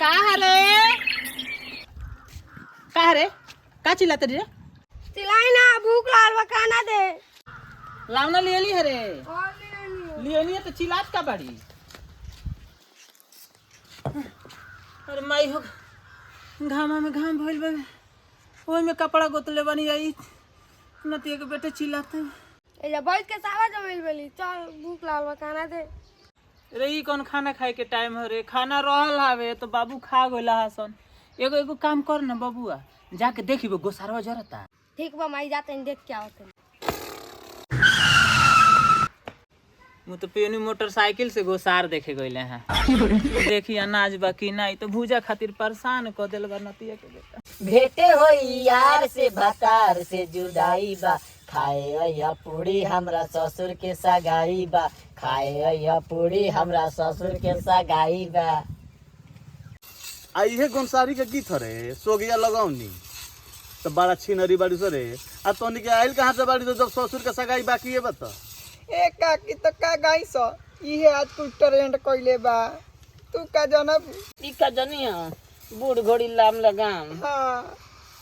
का रे का रे का चिल्लाते रे? चिल्लाई ना, भूख लागल बा, खाना दे। लावना ले ली हरे और ले ली तो चिल्लात का बड़ी। अरे माई हो घामा में घाम भइल बा, ओई में कपड़ा गोतले बनी आई नतिया के बेटे चिल्लाते। एजा बैठ के सावा जमिल बेली, चल भूख लागल बा, खाना दे। रे ई कौन खाना खाए के टाइम है रे? खाना रहल हावे तो बाबू खा गइला हसन। एगो एगो काम कर ना बबुआ, जाके देखिबो गोसारवा जरता। ठीक बा, माई जाते हैं, देख के आवत। मु तो पेनी मोटरसाइकिल से गोसार देखे गइले हैं। देखी अनाज बा कि नहीं तो भूजा खातिर परेशान क देल बा नतिया के बेटा। भेटे होई यार से भतार से जुदाई बा, खाए अइहा पूरी हमरा ससुर के सगाई बा, खाए अइहा पूरी हमरा ससुर के सगाई बा। इहे गोनसारी के गीत रे सोगिया लगाउनी तो बड़ा छिनरी बाड़ी सो रे। आ तोनी के आइल कहाँ से बाड़ी तो जब ससुर के सगाई बाकी है बता। ए काकी तो का गाई सो इहे आज कुल ट्रेंड कइले बा, तू का जनब? ई का जनिया बूढ़ घोड़ी लाम लगाम। हां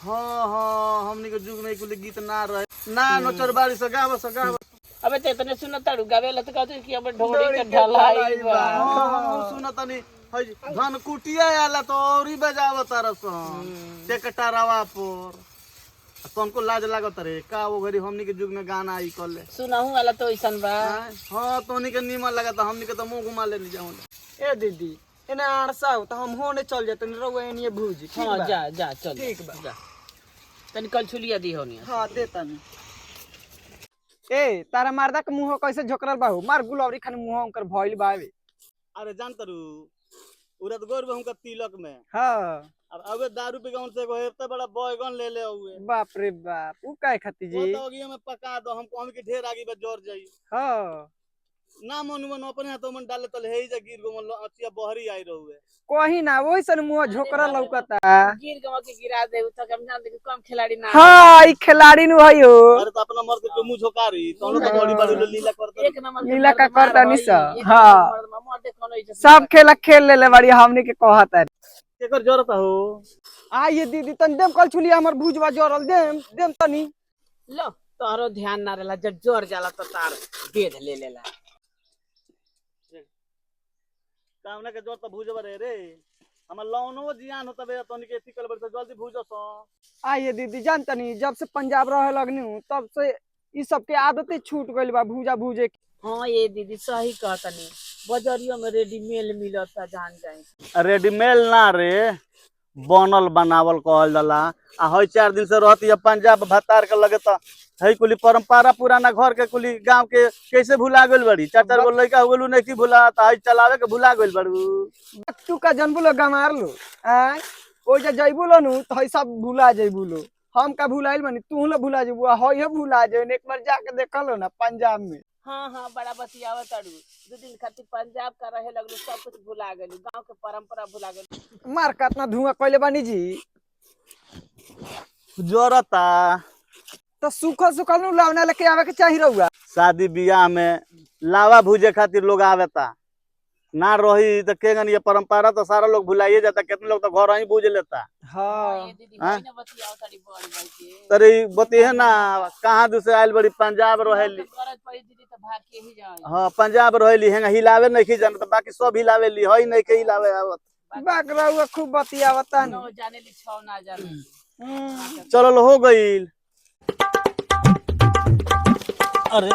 हाँ हमनी के जुग में कुल गीत ना रहे ना नोचर बाड़ी से गाव सगाव। अबे ते तने सुनताड़ू गावेला त कहत कि अब ढोड़ी के ढलाई बा। हां सुनतनी हई धन कुटिया आला तो औरी बजावत रसन टेकटारावा पर। तुमको लाज लागत रे का वो घरी हमनी के जुग में गाना आई कले सुनाहू वाला तो ऐसन बा। हां तोनी के नीमन लगता, हमनी के तो मुंह घुमा ले नी जाऊं। ए दीदी एने आड़सा हो तो हम होने चल जाते रउआ एनिए भूजी। ठीक हां बा? जा जा चल ठीक बा। जा तनी कल छुलिया दी होनी। हां देता नहीं। ए तारा मर्दा के मुंह कैसे झोकरल बाहू, मार गुलौरी खाने मुंह उनकर भइल बावे। अरे जान तरू उरत गोर बहु का तिलक में हां अब अबे दारू पे गाउन से एगो हेते बड़ा बैगन ले ले हुए बाप रे बाप, उ काहे खाती वो जी? तो अगिया में पका दो, हम कहम कि ढेर आगी बा जोर जाई हां ना मनुवन अपने हाथों में डाले तले हेई जा गिर गो मन अचिया बहरी आई रहुए। कोही ना वही सन मुंह झोकरल लौकता। गिर गवा के गिरा दे त हम जान दे कि कम खिलाड़ी ना। हां ई खिलाड़ी नु हयो। अरे तो अपना मर्द के मुंह झोकारी तो हम तो बड़ी बड़ी लीला करते। एक नंबर लीला का करता निस। हां हां मोटे कोनो ऐसे सब खेला खेल लेले बड़ी हमनी के कहत है। केकर जरूरत हो? आ ये दीदी तन देम कल छुलिया हमर भुजवा जरल देम देम तनी। लो तोहरो ध्यान ना रहला, जब जोर जाला तो तार बेद ले लेला। कामना के जरूरत भूजब रे हमर लौनो जियान होता बे तोनी के एथी कल बड़ जल्दी भूजो सो। आ ये दीदी जानतनी जब से पंजाब रहे लगनी तब से ई सब के आदतें छूट गइल बा भूजा भूजे के। हां ये दीदी सही कहतनी, बाजारियों में रेडीमेड मिलता जान जाए। रेडीमेड ना रे बनल बनावल कहल जाला। आ हई 4 दिन से रहती है पंजाब भतार के लगे तो हई कुली परंपरा पुराना घर के कुली गांव के कैसे भुला गइल बड़ी। 4 गो लइका होलू नहीं की भुला त हई चलावे के भुला गइल बड़ू। तू का जनबू लो गमार लो आ ओ जे जइबू लो नु त हई सब भुला जइबू लो। हम का भुलाइल बनी तू लो भुला जइबू, हई भुला जइन। एक बार जाके देखलो ना पंजाब में। हाँ बड़ा बतियावा ताड़ू, 2 दिन खातिर पंजाब का रहे लगलो, सब कुछ भुला गेलू, गांव के परंपरा भुला गेलू। मार कातना धुआं कइले बानी जी। जरता तो सुखल सुखल नु लावना लेके आवे के चाही रहुआ। शादी बियाह में लावा भूजे खातिर लोग आवेता ना रही तो केगन ये परंपरा तो सारा लोग भुलाइए जाता। कितने लोग तो घर ही भूज लेता। हां ये दीदी होई ना बतियावा ताड़ी बड़ भाई के। तरी बतिहे ना कहाँ दूसरे आइल बड़ी पंजाब रहेली। गरज पड़ी दीदी तो भाग के ही जाए। हाँ पंजाब रहेली हेंगा हिलावे नहीं की जान तो बाकी सब हिलावेली हई नहीं के हिलावे आवत। बाक रहुआ खूब बतियावता नो नु। जाने ली छौ ना जाने। चल हो गईल। अरे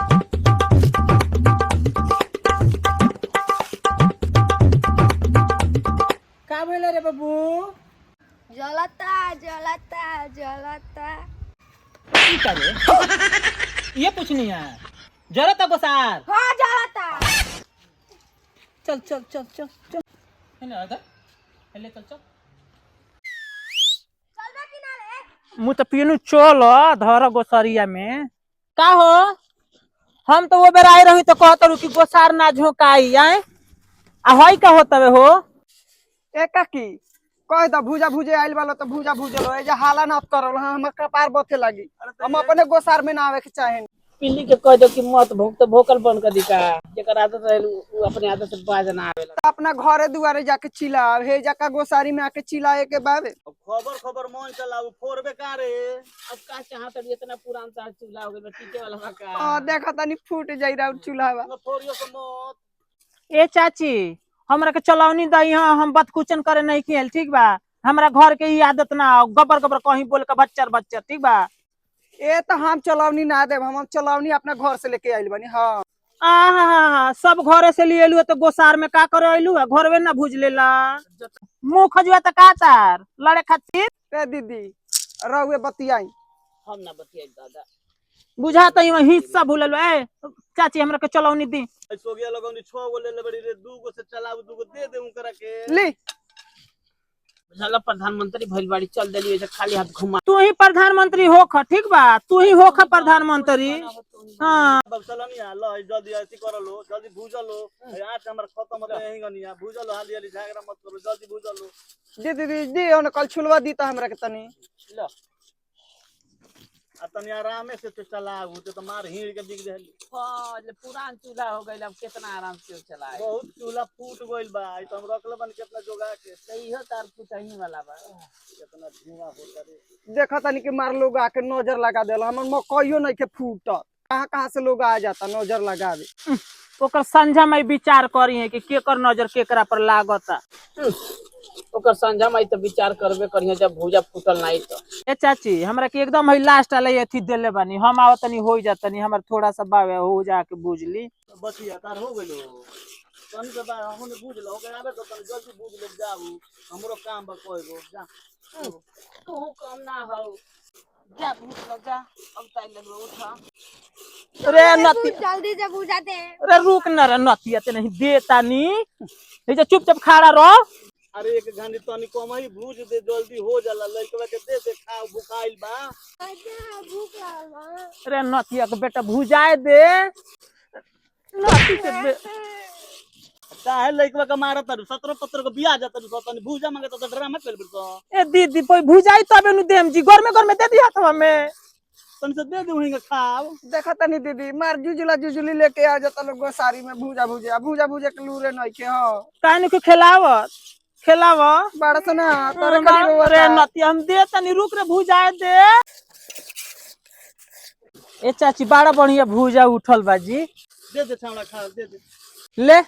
का भेल रे बाबू? जलता जलता जलता। ई का रे? ये कुछ नहीं है जरता गोसार। हां जलता। चल चल चल चल चल हेले आदा हेले चल चल चलबे कि ना रे? मु तो पीनु चल धर गोसरिया में का हो। हम तो वो बेर आई रही तो कहत कि गोसार ना झोकाई आए आ हई का होतवे हो। ए काकी कह द भूजा भूजे आइल वाला तो भूजा भूजलो ए जे हाला ना करल। हम कपार बथे लागी, हम अपने गोसार में ना आवे के चाहे। पिल्ली के कह दो कि मत भोग तो भोकल बन कर दिका जेकर आदत रहे उ अपने आदत से बाज ना आवेला। अपना घरे दुआरे जाके चिल्लाव हे जाका गोसारी में आके चिल्लाए के बाबे। खबर खबर मन चलाऊ फोरबे का रे। अब का चाहत इतना पुरान साल चूल्हा हो गइल टीके वाला बा का। हां देखा तनी फूट जाई रहा चूल्हा न फोरियो के मत। ए चाची हमरा के चलौनी दई हम बदकुचन करे नहीं खेल ठीक बा। हमरा घर के ही आदत ना गबर गबर कहीं बोल के बच्चर बच्चर ठीक बा। ए तो हम चलौनी ना देब हम चलौनी अपना घर से लेके आइल बनी। हां आहा सब घरे से लिए एलु तो गोसार में का करे एलु घर में ना भूज लेला मुंह खजुआ त का तार लड़े खातिर। ए दीदी रहुए बतियाई हम ना बतियाई दादा बुझा त हिस्सा भूलल ए चाची हमरा के चलौनी दी। सोगिया लगौनी 6 गो ले ले बड़ी रे 2 गो से चलाऊ 2 गो दे दे उनकरा के ली। बुझाला प्रधानमंत्री भइल बाड़ी चल देली ऐसे खाली हाथ घुमा। तू ही प्रधानमंत्री होख ठीक बा तू ही होख प्रधानमंत्री। हां अब चलनिया ल जल्दी ऐसी करलो जल्दी भूजलो आज हमर खत्म हो गई गनिया भूजलो हाली हाली झगड़ा मत करो जल्दी भूजलो। दीदी दी ओने कल छुलवा दी त हमरा के तनी लो आ तनी आराम से चलाऊ तो मार हीड़ के बिग देली। हां ले पुरान चूल्हा हो गइल अब कितना आराम से चलाए। बहुत चूल्हा फूट गइल बा ई तो हम रखले बन कितना जोगा के सही हो तार फुटाही वाला बा। कितना धुआं होता रे। देखा तनी के मार लोग आके नजर लगा देला हमर मकइयो नहीं के फूट कहां से लोग आ जाता नजर लगावे। ओकर संझा में विचार करी है कि केकर नजर केकरा पर लागता। ओकर संझा में तो विचार करबे करिया जब भूजा फूटल नहीं तो। ए चाची हमरा के एकदम है लास्ट वाला अथी देले बानी हम आवत तनी हो जातनी हमर थोड़ा सा बावे हो जाके बुझली। बचिया तार हो गइलो तनी के बा हम बुझ लो के आबे तो तनी जल्दी बुझ ले जाऊ हमरो काम बा कोइगो जा। तू कम ना हो जा भूख लग जा अब ताई ले उठा। रे नती जल्दी से बुझाते हैं। रे रुक न रे नतिया ते नहीं देता नी ए जे चुपचाप खड़ा रह। अरे एक घंटे तनी कम ही भूज दे जल्दी हो जाला लइकवा के दे खाओ भुखाइल बा। अच्छा भूख लागल बा। रे नतिया के बेटा भुजाए दे नती के काहे लइकवा के मारत तारू 17 पत्र को बियाह जात तारू तनी भूजा मांगे तो ड्रामा कर बिरतो। ए दीदी कोई भुजाई तबे नु देम जी घर में दे दी हाथवा में तनी से दे दे वहीं खाओ। देखा तनी दीदी मार जुजुली लेके आ जाता लोग गोसारी में भूजा भूजा के लूरे नहीं के। हां काहे नु खेलाव बड़ा सना तोरे करी रे नतिया हम दे तनी रुक रे भुजाए दे। ए चाची बड़ा बढ़िया भुजा उठल बाजी दे दे छावड़ा खा दे दे ले।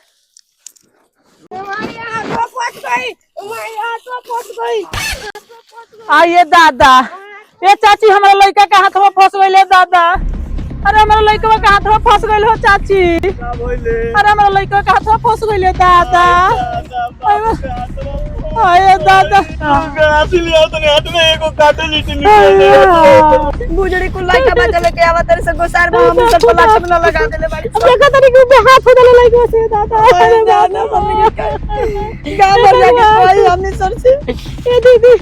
हमारे यहाँ तो पहुंच गई। हमारे यहाँ तो पहुंच गई। आइए दादा ए चाची हमारा लड़का के हाथ में फंस गइल दादा। अरे हमारा लड़का के हाथ में फंस गइल हो चाची। का भइले अरे हमारा लड़का के हाथ में फंस गइल दादा। आइए दादा गासी लिया तने हाथ में एको काटे लीटी निकल बुजड़ी को लाइका बजा लेके आवा तेरे से गोसार में हम सब लाख में लगा देले बाड़ी। देखा तनी के हाथ उधर लड़का से दादा। अरे दादा हमने का मर जाके कोई हमने सर से ए दीदी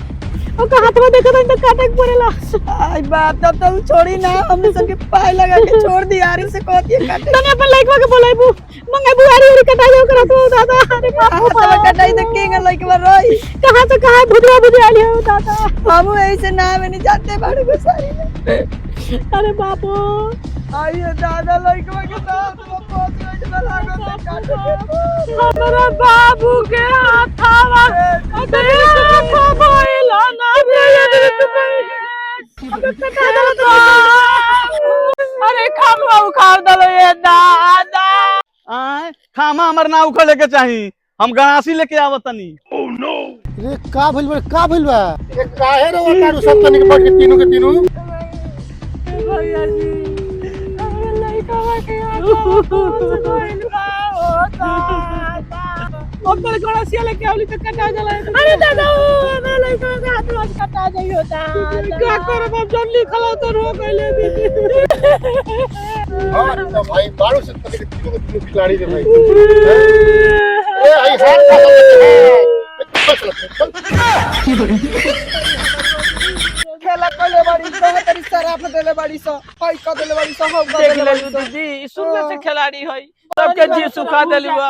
ओका हाथ में देखा तनी तो काटे के पड़ेला। आई बाप तब तो छोड़ी ना हमने सब के पाए लगा के छोड़ दी यार से कहती है काटे तने अपन लड़का के बोलाइबू मंगाइबू आरी कटा जाओ करा तो दादा। अरे बाप हाथ में कटाई दे के लइके बार रही कहां से कहां भुजवा आली हो दादा। हम ऐसे ना में नहीं जाते बाड़ी गोसारी में। अरे बापो आइए दादा लइके के दांत में पहुंच गई ना लागत है काटे। हमारा बाबू के हाथावा देखा भइला ना अरे खामा उखाड़ दलो ये दादा। आय खामा हमर ना उखड़े के चाही हम गणासी लेके आवत तनी। रे का भइल बा ए काहे रे ओटारू सब तनी के बैठ के तीनों के तीनों भैया जी हमारे लड़का के हाथावा फंस गइल बा ओ दादा। ओकर गणसिया लेके आवली त कटा जाला। अरे दादा हमारे लड़का के हाथवा कटा जाइयो दादा। का करब अब जन लिखल तो रो गइले दीदी। हां तो भाई बारू से तनी के तीनों खिलाड़ी रे भाई ए आई हाथ का खेला कले बाड़ी कहे तरी शराब देले बाड़ी स हई क देले बाड़ी स हम क देख देले ले बाड़ी स। दीदी सुंदर से खिलाड़ी है सबके जी सुखा देली बा।